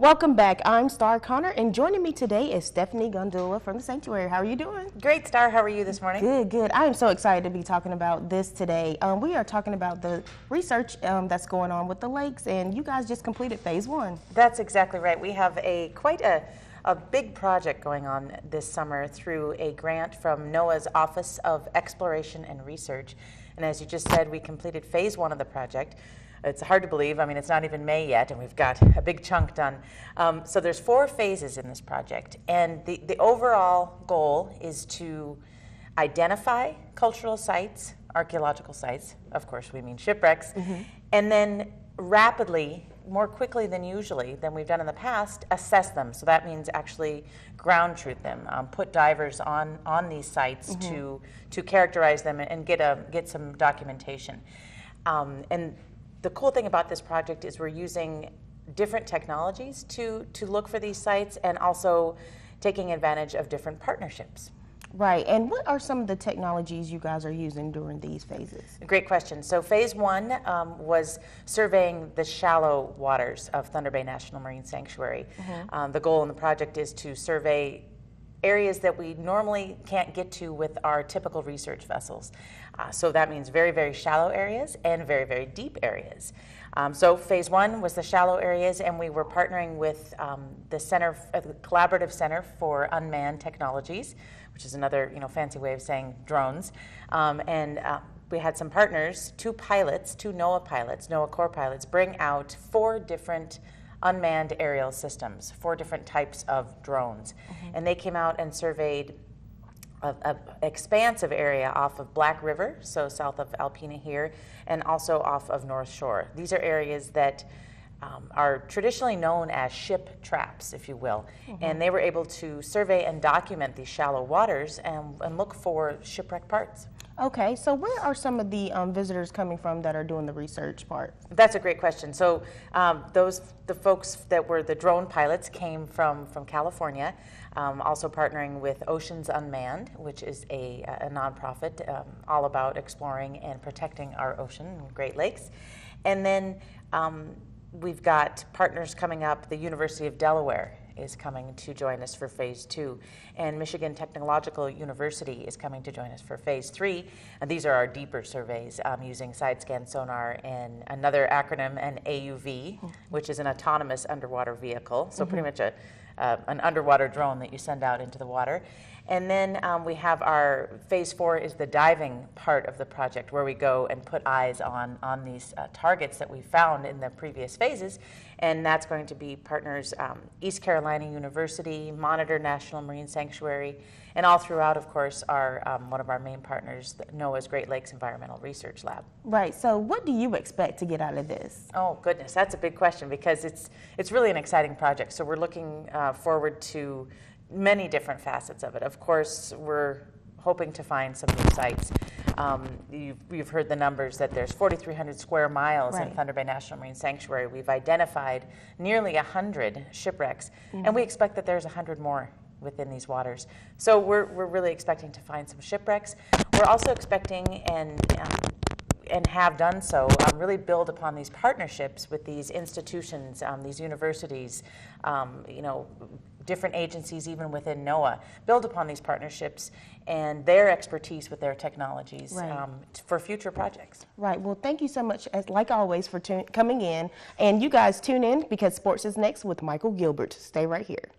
Welcome back. I'm Star Connor, and joining me today is Stephanie Gondula from the Sanctuary. How are you doing? Great, Star. How are you this morning? Good, good. I am so excited to be talking about this today. We are talking about the research that's going on with the lakes, and you guys just completed phase 1. That's exactly right. We have quite a big project going on this summer through a grant from NOAA's Office of Exploration and Research. And as you just said, we completed phase 1 of the project. It's hard to believe. I mean, it's not even May yet, and we've got a big chunk done. So there's 4 phases in this project, and the overall goal is to identify cultural sites, archaeological sites, of course we mean shipwrecks, and then rapidly, more quickly than we've done in the past, assess them. So that means actually ground truth them, put divers on these sites to characterize them and get some documentation. And the cool thing about this project is we're using different technologies to look for these sites and also taking advantage of different partnerships. Right, and what are some of the technologies you guys are using during these phases? Great question. So phase 1 was surveying the shallow waters of Thunder Bay National Marine Sanctuary. The goal in the project is to survey areas that we normally can't get to with our typical research vessels. So that means very, very shallow areas and very, very deep areas. So phase 1 was the shallow areas, and we were partnering with the Collaborative Center for Unmanned Technologies, which is another fancy way of saying drones. We had some partners, 2 NOAA pilots, NOAA Corps pilots, bring out 4 different unmanned aerial systems, 4 different types of drones. And they came out and surveyed an expansive area off of Black River, so south of Alpena here, and also off of North Shore. These are areas that are traditionally known as ship traps, if you will. And they were able to survey and document these shallow waters and look for shipwreck parts. Okay, so where are some of the visitors coming from that are doing the research part? That's a great question. So the folks that were the drone pilots came from California, also partnering with Oceans Unmanned, which is a nonprofit all about exploring and protecting our ocean and Great Lakes. And then we've got partners coming up. The University of Delaware is coming to join us for phase 2, and Michigan Technological University is coming to join us for phase 3. And these are our deeper surveys using side scan sonar and another acronym, an AUV, which is an autonomous underwater vehicle. So pretty much an underwater drone that you send out into the water. And then we have our phase 4 is the diving part of the project, where we go and put eyes on these targets that we found in the previous phases. And that's going to be partners East Carolina University, Monitor National Marine Sanctuary, and all throughout, of course, are one of our main partners, NOAA's Great Lakes Environmental Research Lab. Right, so what do you expect to get out of this? Oh goodness, that's a big question, because it's really an exciting project. So we're looking forward to many different facets of it. Of course, we're hoping to find some new sites. You've heard the numbers that there's 4,300 square miles in Thunder Bay National Marine Sanctuary. We've identified nearly 100 shipwrecks, and we expect that there's 100 more within these waters. So we're really expecting to find some shipwrecks. We're also expecting and have done so, really build upon these partnerships with these institutions, these universities, different agencies even within NOAA, build upon these partnerships and their expertise with their technologies for future projects. Right, well thank you so much, like always, for coming in. And you guys tune in, because sports is next with Michael Gilbert. Stay right here.